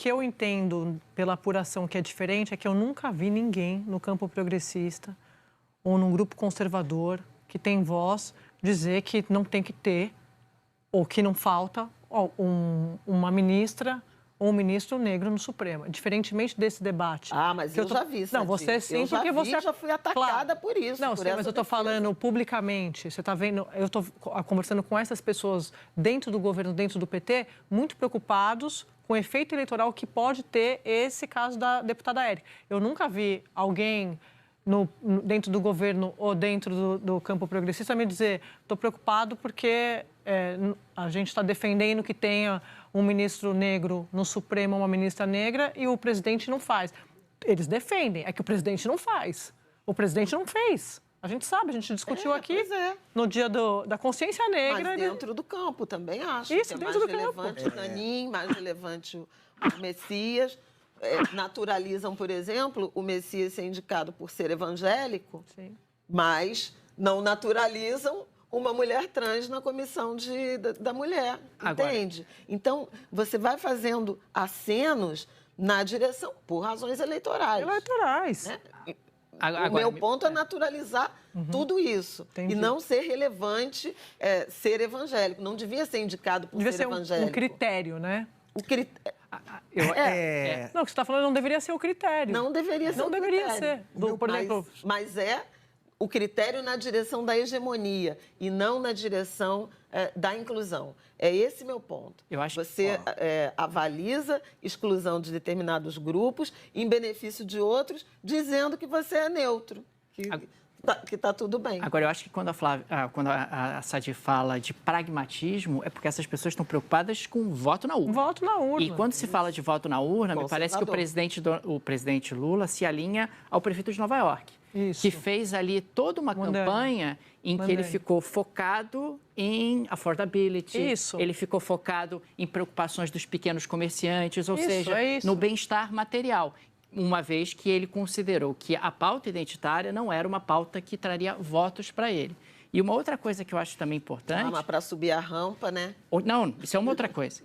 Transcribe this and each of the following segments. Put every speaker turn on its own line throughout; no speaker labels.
que eu entendo pela apuração que é diferente é que eu nunca vi ninguém no campo progressista ou num grupo conservador que tem voz dizer que não tem que ter ou que não falta uma ministra ou um ministro negro no Supremo, diferentemente desse debate.
Ah, mas eu já vi,
Não, você sim, porque você...
já fui atacada por isso.
Não,
por
sim, mas eu estou falando publicamente. Você está vendo, eu estou conversando com essas pessoas dentro do governo, dentro do PT, muito preocupados com o efeito eleitoral que pode ter esse caso da deputada Érica. Eu nunca vi alguém dentro do governo ou dentro do campo progressista me dizer estou preocupado porque a gente está defendendo que tenha um ministro negro no Supremo, uma ministra negra, e o presidente não faz. Eles defendem, é que o presidente não faz. O presidente não fez. A gente sabe, a gente discutiu aqui no dia da consciência negra.
Mas dentro do campo também acho.
Isso,
que é
dentro
mais
do
relevante
campo.
o Tanim, mais relevante o Messias. Naturalizam, por exemplo, o Messias ser indicado por ser evangélico,
sim,
mas não naturalizam uma mulher trans na comissão da mulher, entende? Agora, então, você vai fazendo acenos na direção, por razões eleitorais.
Eleitorais.
Né?
Agora,
o meu ponto é naturalizar tudo isso.
Entendi.
E não ser relevante ser evangélico. Não devia ser indicado por ser evangélico.
Devia ser um critério, né?
O critério...
Não, o que você está falando não deveria ser o critério.
Não deveria ser
não
o
deveria
critério.
ser. Por exemplo...
Mas é o critério na direção da hegemonia e não na direção da inclusão. É esse meu ponto.
Eu acho
Você avaliza exclusão de determinados grupos em benefício de outros, dizendo que você é neutro, que está tudo bem.
Agora, eu acho que quando a Sadi fala de pragmatismo, é porque essas pessoas estão preocupadas com o voto na urna.
Voto na urna.
E quando se fala de voto na urna, me parece que o presidente Lula se alinha ao prefeito de Nova York.
Isso.
Que fez ali toda uma campanha em que ele ficou focado em affordability, ele ficou focado em preocupações dos pequenos comerciantes, ou seja, no bem-estar material, uma vez que ele considerou que a pauta identitária não era uma pauta que traria votos para ele. E uma outra coisa que eu acho também importante...
mas para subir a rampa, né?
Não, isso é uma outra coisa,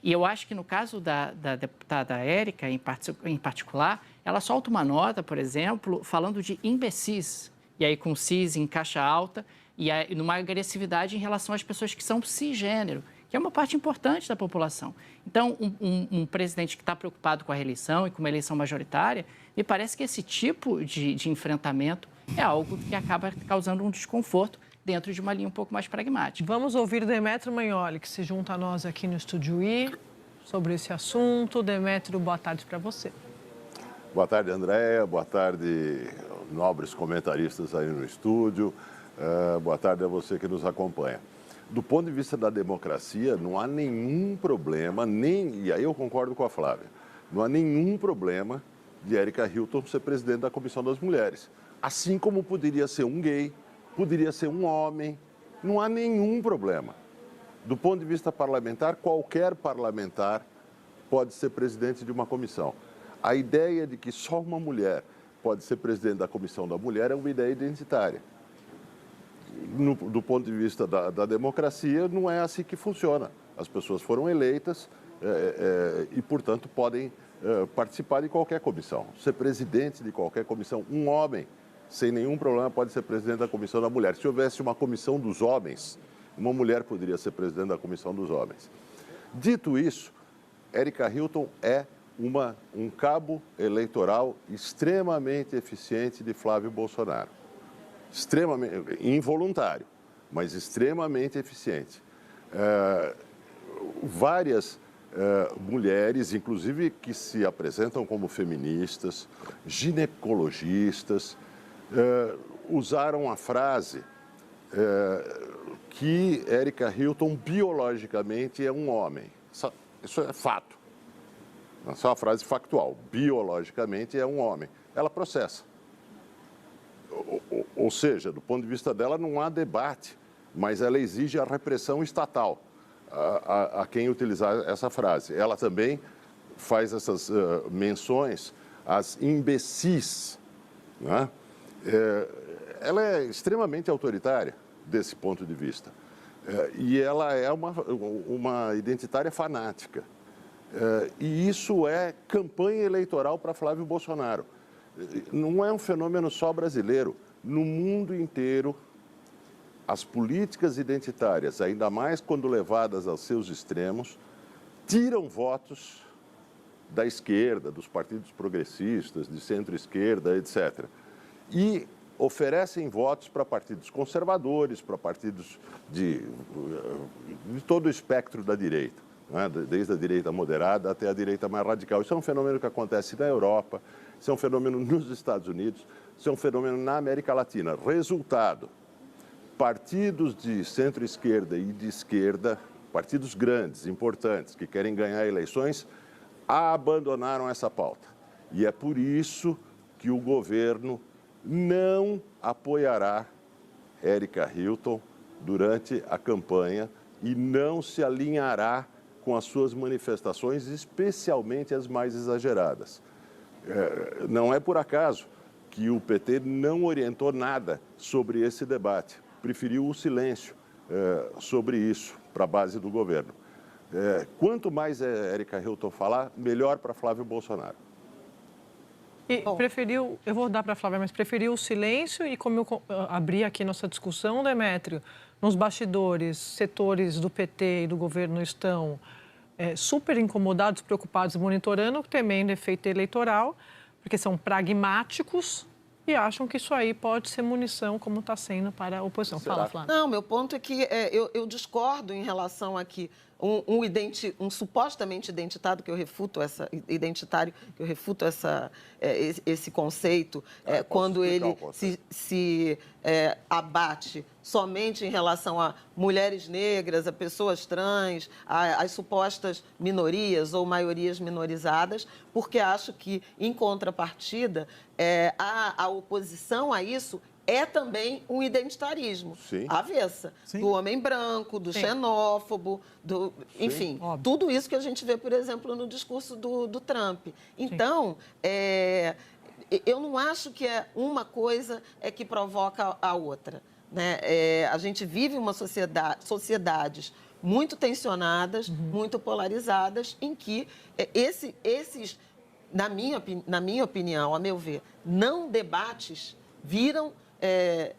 E eu acho que no caso da deputada Érica, em particular, ela solta uma nota, por exemplo, falando de imbecis, e aí com cis em caixa alta, e aí, numa agressividade em relação às pessoas que são cisgênero, que é uma parte importante da população. Então, um presidente que está preocupado com a reeleição e com uma eleição majoritária, me parece que esse tipo de enfrentamento é algo que acaba causando um desconforto dentro de uma linha um pouco mais pragmática.
Vamos ouvir Demetrio Magnoli, que se junta a nós aqui no Estúdio I, sobre esse assunto. Demetrio, boa tarde para você.
Boa tarde, Andréia. Boa tarde, nobres comentaristas aí no estúdio. Boa tarde a você que nos acompanha. Do ponto de vista da democracia, não há nenhum problema, e aí eu concordo com a Flávia, não há nenhum problema de Érica Hilton ser presidente da Comissão das Mulheres. Assim como poderia ser um gay, poderia ser um homem, não há nenhum problema. Do ponto de vista parlamentar, qualquer parlamentar pode ser presidente de uma comissão. A ideia de que só uma mulher pode ser presidente da Comissão da Mulher é uma ideia identitária. Do ponto de vista da democracia, não é assim que funciona. As pessoas foram eleitas e, portanto, podem participar de qualquer comissão. Ser presidente de qualquer comissão, um homem, sem nenhum problema, pode ser presidente da Comissão da Mulher. Se houvesse uma comissão dos homens, uma mulher poderia ser presidente da Comissão dos Homens. Dito isso, Érica Hilton é um cabo eleitoral extremamente eficiente de Flávio Bolsonaro. Extremamente involuntário, mas extremamente eficiente. Várias mulheres, inclusive que se apresentam como feministas, ginecologistas, usaram a frase que Érica Hilton biologicamente é um homem. Isso é fato. Essa é uma frase factual. Biologicamente é um homem. Ela processa. Ou seja, do ponto de vista dela, não há debate, mas ela exige a repressão estatal a quem utilizar essa frase. Ela também faz essas menções às imbecis, né? Ela é extremamente autoritária desse ponto de vista. E ela é uma identitária fanática. E isso é campanha eleitoral para Flávio Bolsonaro. Não é um fenômeno só brasileiro. No mundo inteiro, as políticas identitárias, ainda mais quando levadas aos seus extremos, tiram votos da esquerda, dos partidos progressistas, de centro-esquerda, etc. E oferecem votos para partidos conservadores, para partidos de todo o espectro da direita, né? Desde a direita moderada até a direita mais radical. Isso é um fenômeno que acontece na Europa, isso é um fenômeno nos Estados Unidos, isso é um fenômeno na América Latina. Resultado, partidos de centro-esquerda e de esquerda, partidos grandes, importantes, que querem ganhar eleições, abandonaram essa pauta. E é por isso que o governo não apoiará Érica Hilton durante a campanha e não se alinhará com as suas manifestações, especialmente as mais exageradas. Não é por acaso que o PT não orientou nada sobre esse debate, preferiu o silêncio sobre isso para a base do governo. Quanto mais Érica Hilton falar, melhor para Flávio Bolsonaro.
E preferiu, eu vou dar para a Flávia, mas preferiu o silêncio e como eu abri aqui nossa discussão, Demétrio, nos bastidores, setores do PT e do governo estão super incomodados, preocupados, monitorando, temendo efeito eleitoral, porque são pragmáticos e acham que isso aí pode ser munição, como está sendo para a oposição.
Será?
Fala, Flávia.
Não, meu ponto é que eu discordo em relação a que um supostamente identitário que eu refuto esse conceito quando ele se abate somente em relação a mulheres negras, a pessoas trans, as supostas minorias ou maiorias minorizadas, porque acho que, em contrapartida, a oposição a isso é também um identitarismo, avessa, do homem branco, do xenófobo, enfim, tudo isso que a gente vê, por exemplo, no discurso do Trump. Então, eu não acho que uma coisa que provoca a outra, né? A gente vive uma sociedades muito tensionadas, muito polarizadas, em que esses, na minha opinião, a meu ver, não debates viram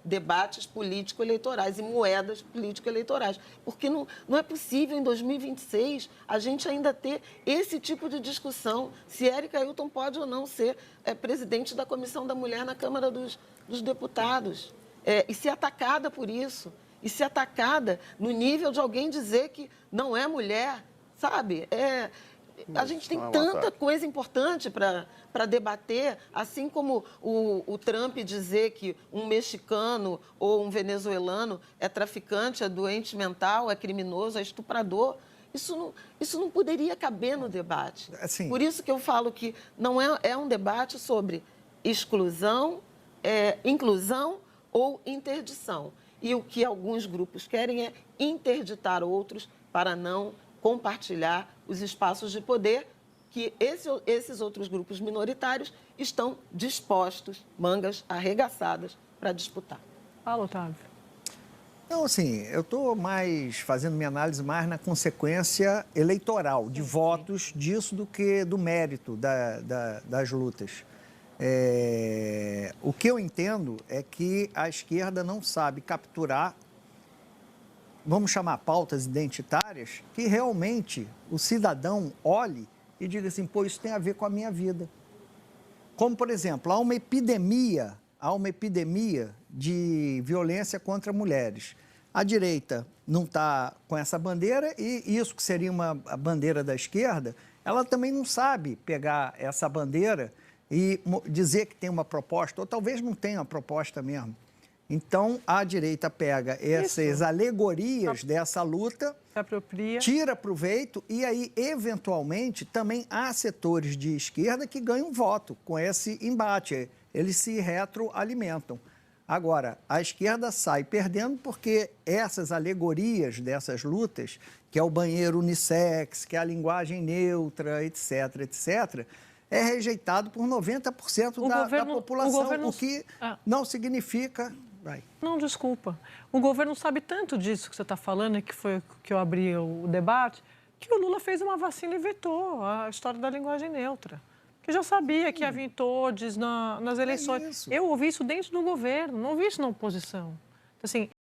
debates político-eleitorais e moedas político-eleitorais. Porque não é possível, em 2026, a gente ainda ter esse tipo de discussão se Érica Hilton pode ou não ser presidente da Comissão da Mulher na Câmara dos Deputados. E ser atacada por isso. E ser atacada no nível de alguém dizer que não é mulher, sabe? A gente tem tanta coisa importante para debater, assim como o Trump dizer que um mexicano ou um venezuelano é traficante, é doente mental, é criminoso, é estuprador. Isso não poderia caber no debate. Assim, por isso que eu falo que não é um debate sobre exclusão, inclusão ou interdição. E o que alguns grupos querem é interditar outros para não compartilhar os espaços de poder que esses outros grupos minoritários estão dispostos, mangas arregaçadas, para disputar.
Fala, Otávio.
Não, assim, eu estou fazendo minha análise mais na consequência eleitoral, de votos disso do que do mérito das lutas. O que eu entendo é que a esquerda não sabe capturar, vamos chamar pautas identitárias, que realmente o cidadão olhe e diga assim, pô, isso tem a ver com a minha vida. Como, por exemplo, há uma epidemia de violência contra mulheres. A direita não está com essa bandeira e isso que seria a bandeira da esquerda, ela também não sabe pegar essa bandeira e dizer que tem uma proposta, ou talvez não tenha uma proposta mesmo. Então, a direita pega essas alegorias dessa luta,
se apropria,
tira proveito e aí, eventualmente, também há setores de esquerda que ganham voto com esse embate. Eles se retroalimentam. Agora, a esquerda sai perdendo porque essas alegorias dessas lutas, que é o banheiro unissex, que é a linguagem neutra, etc., etc., é rejeitado por 90% da população, o que não significa...
Não, desculpa. O governo sabe tanto disso que você está falando, que foi que eu abri o debate, que o Lula fez uma vacina e vetou a história da linguagem neutra. Que já sabia que ia vir todes nas eleições. Eu ouvi isso dentro do governo, não ouvi isso na oposição. Assim,